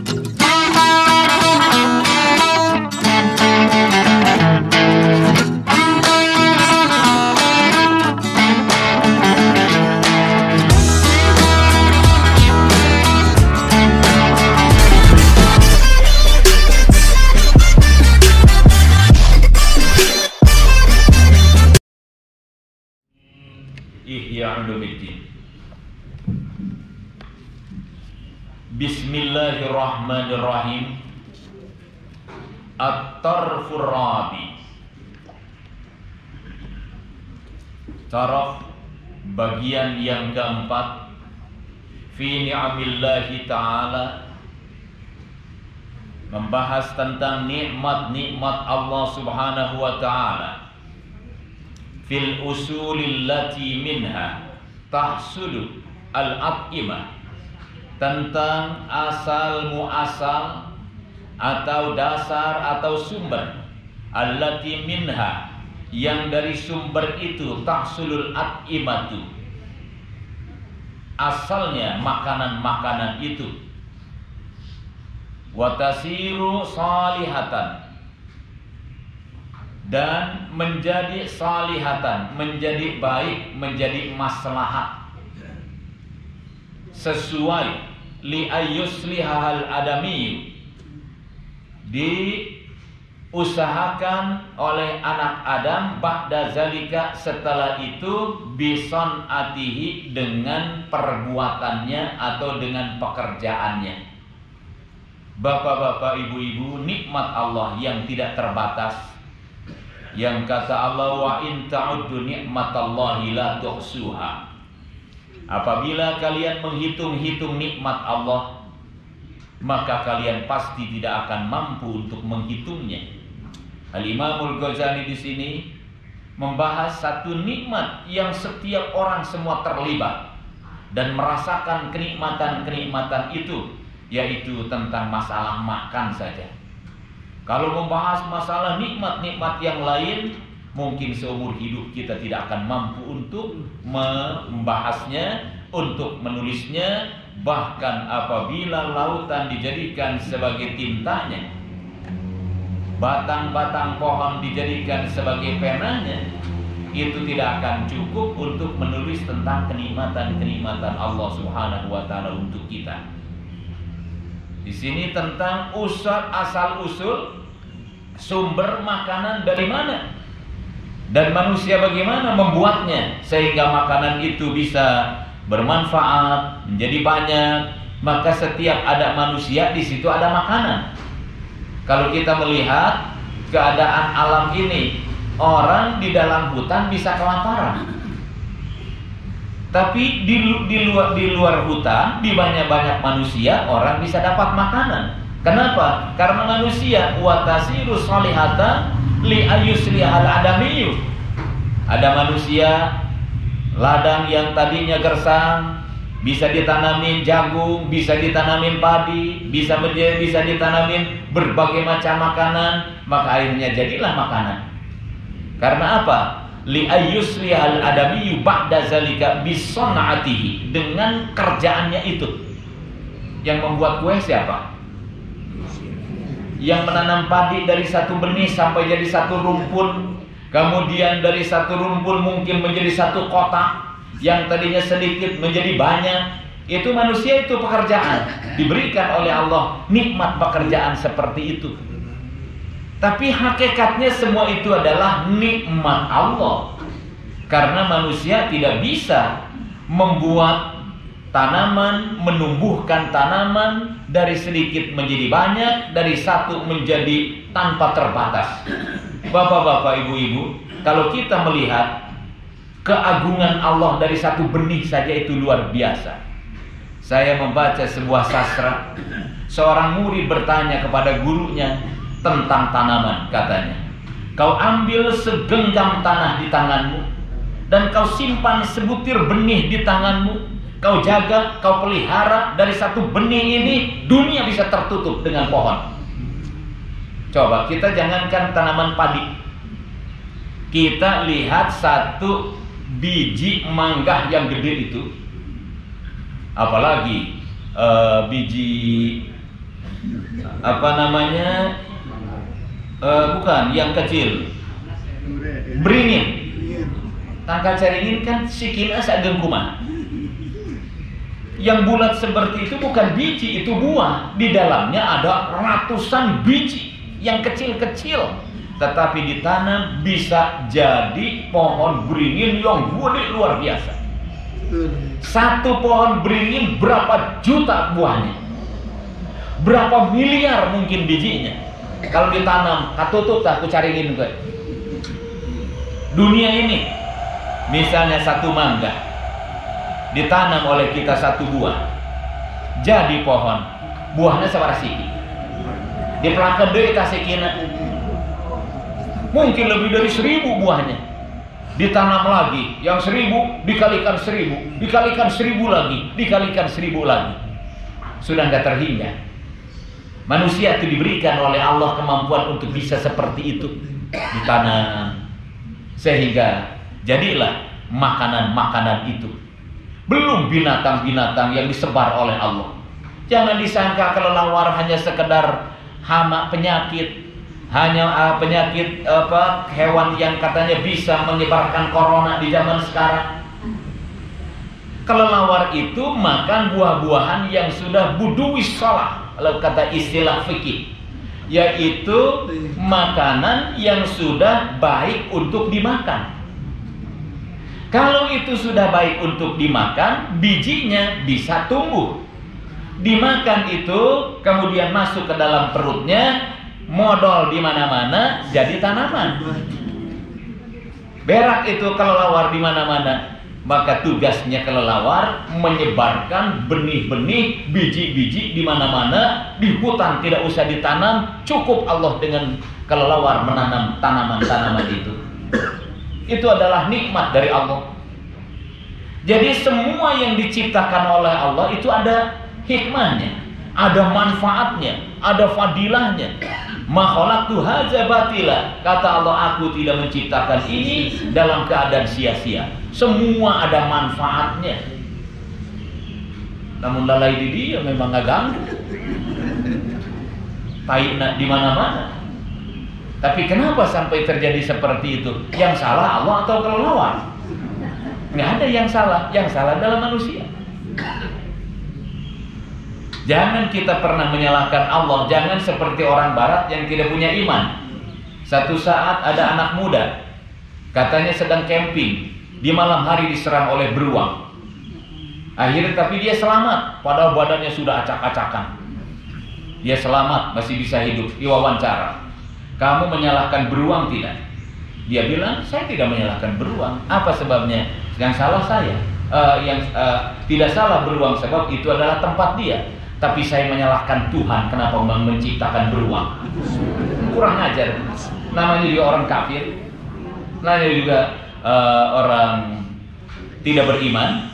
Ihya Ulumuddin. Bismillahirrahmanirrahim. At-tarfur rabi. Taraf bagian yang keempat fi ni'amillahi ta'ala, membahas tentang nikmat-nikmat Allah Subhanahu wa ta'ala. Fil usulil lati minha tahsulu al-at'imah, tentang asal muasal atau dasar atau sumber, allati minha, yang dari sumber itu, tahsulul at'imatu, asalnya makanan-makanan itu, wa tasiru salihatan, dan menjadi salihatan, menjadi baik, menjadi maslahat, sesuai li ayyuslihal adami, diusahakan oleh anak Adam ba'da zalika, setelah itu, bison atihi, dengan perbuatannya atau dengan pekerjaannya. Bapak-bapak, ibu-ibu, nikmat Allah yang tidak terbatas, yang kata Allah, wa in ta'uddu ni'matallahi la tuhsuha. Apabila kalian menghitung-hitung nikmat Allah, maka kalian pasti tidak akan mampu untuk menghitungnya. Al-Imamul Ghazali di sini membahas satu nikmat yang setiap orang semua terlibat dan merasakan kenikmatan-kenikmatan itu, yaitu tentang masalah makan saja. Kalau membahas masalah nikmat-nikmat yang lain, mungkin seumur hidup kita tidak akan mampu untuk membahasnya, untuk menulisnya. Bahkan apabila lautan dijadikan sebagai tintanya, batang-batang pohon dijadikan sebagai penanya, itu tidak akan cukup untuk menulis tentang kenikmatan-kenikmatan Allah Subhanahu wa ta'ala untuk kita. Di sini tentang asal-usul sumber makanan dari mana, dan manusia bagaimana membuatnya sehingga makanan itu bisa bermanfaat, menjadi banyak. Maka setiap ada manusia, di situ ada makanan. Kalau kita melihat keadaan alam ini, orang di dalam hutan bisa kelaparan, tapi di luar hutan, di banyak manusia, orang bisa dapat makanan. Kenapa? Karena manusia wa tasiru salihatan li ayyuslihal adamiyyu. Ada manusia, ladang yang tadinya gersang, bisa ditanamin jagung, bisa ditanamin padi, bisa ditanamin berbagai macam makanan, maka akhirnya jadilah makanan. Karena apa? Li ayyuslihal adamiyyu ba'da zalika bison'atihi, dengan kerjaannya itu. Yang membuat kue siapa? Yang menanam padi dari satu benih sampai jadi satu rumpun, kemudian dari satu rumpun mungkin menjadi satu kotak, yang tadinya sedikit menjadi banyak. Itu manusia, itu pekerjaan, diberikan oleh Allah nikmat pekerjaan seperti itu. Tapi hakikatnya semua itu adalah nikmat Allah. Karena manusia tidak bisa membuat tanaman, menumbuhkan tanaman dari sedikit menjadi banyak, dari satu menjadi tanpa terbatas. Bapak-bapak, ibu-ibu, kalau kita melihat keagungan Allah dari satu benih saja, itu luar biasa. Saya membaca sebuah sastra, seorang murid bertanya kepada gurunya tentang tanaman. Katanya, kau ambil segenggam tanah di tanganmu dan kau simpan sebutir benih di tanganmu, kau jaga, kau pelihara, dari satu benih ini dunia bisa tertutup dengan pohon. Coba kita jangankan tanaman padi, kita lihat satu biji mangga yang gede itu, apalagi biji apa namanya, bukan yang kecil, beringin. Tangkal caringin kan sikina sageng kumaha. Yang bulat seperti itu bukan biji, itu buah. Di dalamnya ada ratusan biji yang kecil-kecil, tetapi ditanam bisa jadi pohon beringin yang gede luar biasa. Satu pohon beringin berapa juta buahnya, berapa miliar mungkin bijinya. Kalau ditanam, katutup tak aku caringin gue. Dunia ini, misalnya satu mangga, ditanam oleh kita satu buah, jadi pohon, buahnya sewarasiki. Dipelakan deui ka sikina, mungkin lebih dari 1000 buahnya. Ditanam lagi, yang 1000 dikalikan 1000, dikalikan 1000 lagi, dikalikan 1000 lagi. Sudah nggak terhingga. Manusia itu diberikan oleh Allah kemampuan untuk bisa seperti itu, ditanam, sehingga jadilah makanan-makanan itu. Belum binatang-binatang yang disebar oleh Allah. Jangan disangka kelelawar hanya sekedar hama penyakit, hanya penyakit hewan yang katanya bisa menyebarkan corona di zaman sekarang. Kelelawar itu makan buah-buahan yang sudah buduwis salah, kalau kata istilah fikih, yaitu makanan yang sudah baik untuk dimakan. Kalau itu sudah baik untuk dimakan, bijinya bisa tumbuh. Dimakan itu, kemudian masuk ke dalam perutnya, modal di mana-mana, jadi tanaman. Berak itu kelelawar di mana-mana, maka tugasnya kelelawar menyebarkan benih-benih, biji-biji di mana-mana. Di hutan tidak usah ditanam, cukup Allah dengan kelelawar menanam tanaman-tanaman itu. Itu adalah nikmat dari Allah. Jadi semua yang diciptakan oleh Allah itu ada hikmahnya, ada manfaatnya, ada fadilahnya. Ma khalaqtu hadza batila, kata Allah, aku tidak menciptakan ini dalam keadaan sia-sia. Semua ada manfaatnya. Namun lalai di dia memang nggak ganggu, taina di mana-mana. Tapi kenapa sampai terjadi seperti itu? Yang salah Allah atau kelelawar? Nggak ada yang salah adalah manusia. Jangan kita pernah menyalahkan Allah. Jangan seperti orang barat yang tidak punya iman. Satu saat ada anak muda, katanya sedang camping, di malam hari diserang oleh beruang. Akhirnya tapi dia selamat, padahal badannya sudah acak-acakan. Dia selamat, masih bisa hidup. Diwawancara, kamu menyalahkan beruang tidak? Dia bilang, saya tidak menyalahkan beruang. Apa sebabnya? Yang salah saya. Tidak salah beruang, sebab itu adalah tempat dia. Tapi saya menyalahkan Tuhan, kenapa menciptakan beruang. Kurang ajar. Namanya juga orang kafir, namanya juga orang tidak beriman.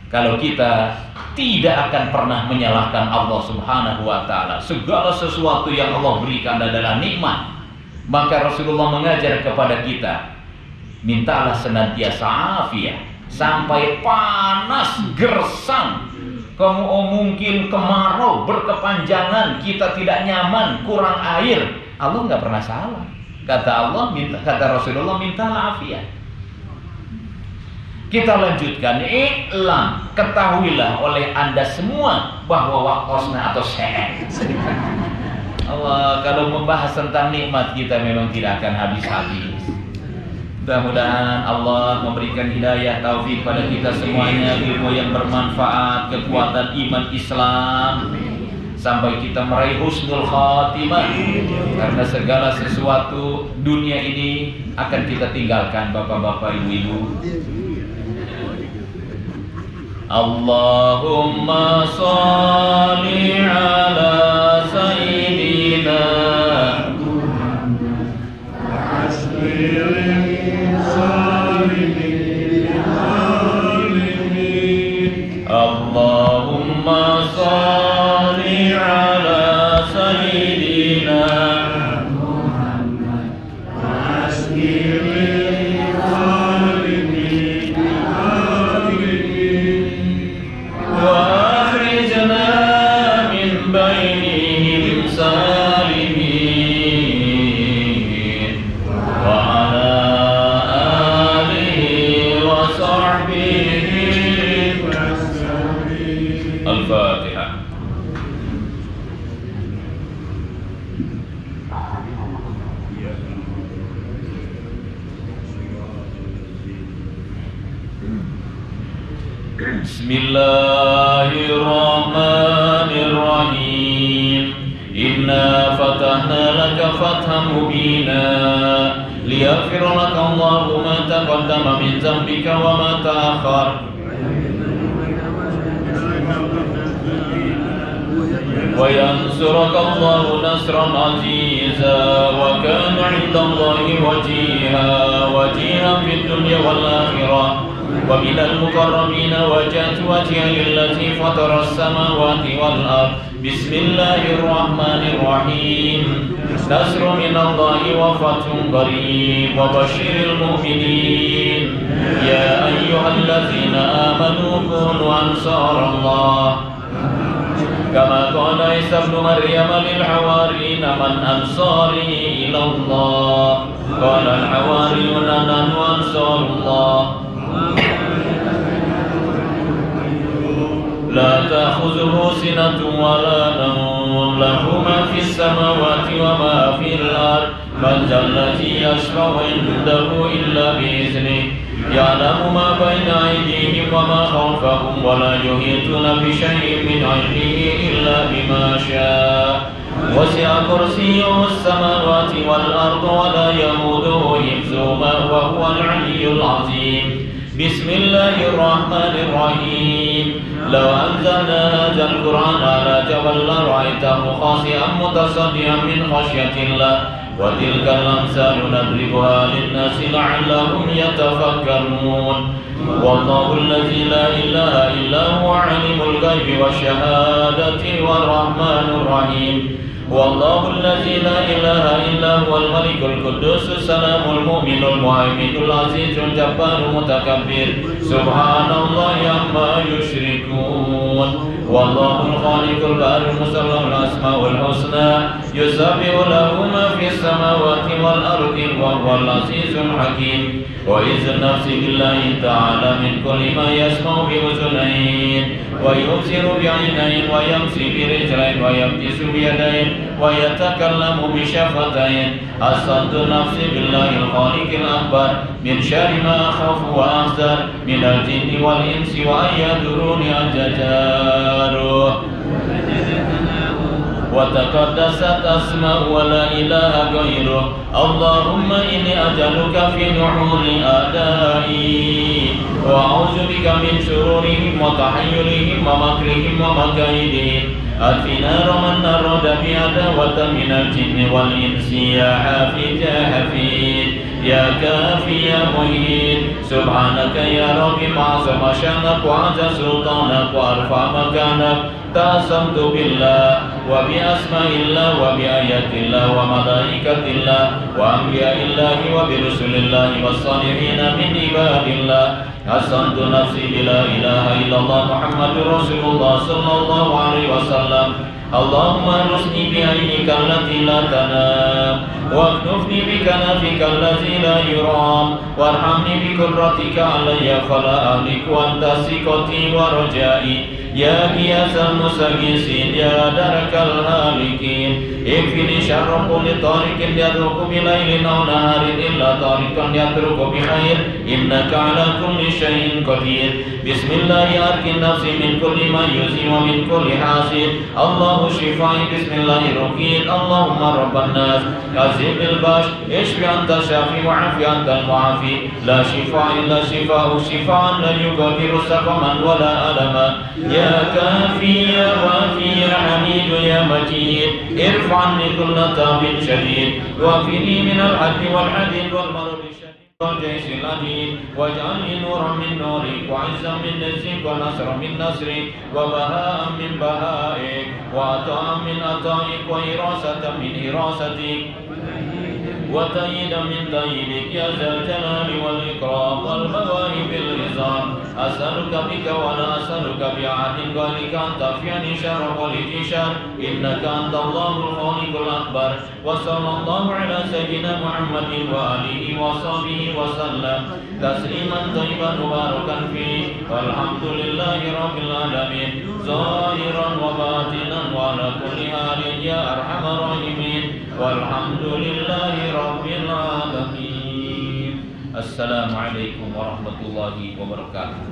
Kalau kita tidak akan pernah menyalahkan Allah Subhanahu wa ta'ala, segala sesuatu yang Allah berikan adalah nikmat. Maka Rasulullah mengajar kepada kita, mintalah senantiasa afiat, sampai panas gersang, mungkin kemarau berkepanjangan, kita tidak nyaman, kurang air. Allah nggak pernah salah. Kata Allah, kata Rasulullah, mintalah afiat. Kita lanjutkan, iklam, ketahuilah oleh anda semua bahwa waqasna atau sehat. Allah, kalau membahas tentang nikmat kita memang tidak akan habis-habis. Mudah-mudahan Allah memberikan hidayah taufik pada kita semuanya, ilmu yang bermanfaat, kekuatan iman Islam, sampai kita meraih husnul khatimah. Karena segala sesuatu dunia ini akan kita tinggalkan, bapak-bapak, ibu-ibu. Allahumma sholli ala sayyidina Allahumma sholli ala sayyidina Muhammad wa akhrijna Bismillahirrahmanirrahim. Inna fatahna laka fathan mubina liyaghfira laka Allahu ma taqaddama min dhanbika wa ma ta'akhkhar wa yansuraka Allahu nasran aziza wa kana 'inda Allahi wajihan fid dunya wal akhirah wa minal mukarramina wajhatu wajhihi allati fatara as-samawati wal ardh. Bismillahirrahmanirrahim. Nasrun minallahi wa fathun qarib wa basyiril mu'minin. Ya ayyuhallazina amanu kunu ansarallah kama qala Isa ibn Maryam lil hawariyina man ansari ila Allah qala al hawariyuna nahnu ansarullah. لا تأخذه سنة ولا نوم له ما في السماوات وما في الأرض من ذا الذي يشفع عنده إلا بإذنه يعلم ما بين أيديهم وما خلفهم ولا يحيطون بشيء من علمه إلا بما شاء وسع كرسيه السماوات والأرض ولا يئوده حفظهما وهو العلي العظيم. بسم الله الرحمن الرحيم. لو أنزلنا هذا القرآن على جبل لرأيته خاشعا متصدعا من خشية الله وتلك الأمثال نضربها للناس لعلهم يتفكرون. والله الذي لا إله إلا هو عالم الغيب والشهادة والرحمن الرحيم. والله الذي لا إله إلا هو الملك القدوس السلام المؤمن المهيمن العزيز الجبار المتكبر سبحان الله عما يشركون. والله الخالق البارئ المصور الأسماء الحسنى يسبح له ما في السماوات والأرض وهو العزيز الحكيم. وإذ النفس بالله تعالى من كل ما يسمع بأذنين ويبصر بعينين ويمشي برجلين ويبطش بيدين ويتكلم بشفتين. أصدت نفسي بالله الخالق الأكبر من شر ما أخاف وأحذر من الجن والإنس وأن يضروني أجداره. وتقدست أسماء ولا إله غيره. اللهم إني أجعلك في نحور أعدائي وأعوذ بك من شرورهم وتحيلهم ومكرهم ومكائدهم. أدفنا من أراد بعداوة من الجن والإنس يا حافظ يا حفيظ يا كافي يا مهين. سبحانك يا رب معظم شأنك وعز سلطانك وأرفع مكانك. تأسمت بالله وبأسماء الله وبآيات الله وملائكة الله وأنبياء الله وبرسل الله والصالحين من عباد الله. أسألت نفسي بلا إله إلا الله محمد رسول الله صلى الله عليه وسلم. اللهم ارزقني بعينك التي لا تنام واكنفني بكنفك الذي لا يرام وارحمني بقدرتك علي فلا أهلك وأنت ثقتي ورجائي. يا غياث المستغيثين يا درك الهالكين. اكفني شر كل طارق يترك بليل أو نهار إلا طارقا يترك بخير إنك على كل شيء قدير. بسم الله أرقي نفسي من كل ما يؤذي ومن كل حاسد. الله شفاعي بسم الله رقيق. اللهم رب الناس أذهب الباس اشف أنت الشافي وعافي أنت المعافي. لا شفاء إلا شفاء شفاء لا يغادر سقما ولا ألما. يا كافي يا وافي يا حميد يا مجيد. ارفع عني كل تاب شديد وافني من الحد والحديد والمرض الشديد والجيش العديد. واجعلني نورا من نورك وعزا من عزك ونصرا من نصرك وبهاء من بهائك وعطاء من عطائك وإراسة من إراستك وتأييدا من تأييدك يا ذا الجلال والإكرام والمواهب العظام. أسألك بك ولا أسألك بعهد غيرك أن تكفيني شر كل شر إنك أنت الله الخالق الأكبر. وصلى الله على سيدنا محمد وآله وصحبه وسلم تسليما طيبا مباركا فيه. والحمد لله رب العالمين ظاهرا وباطنا وعلى كل حال يا أرحم الراحمين. والحمد لله رب العالمين. Assalamualaikum warahmatullahi wabarakatuh.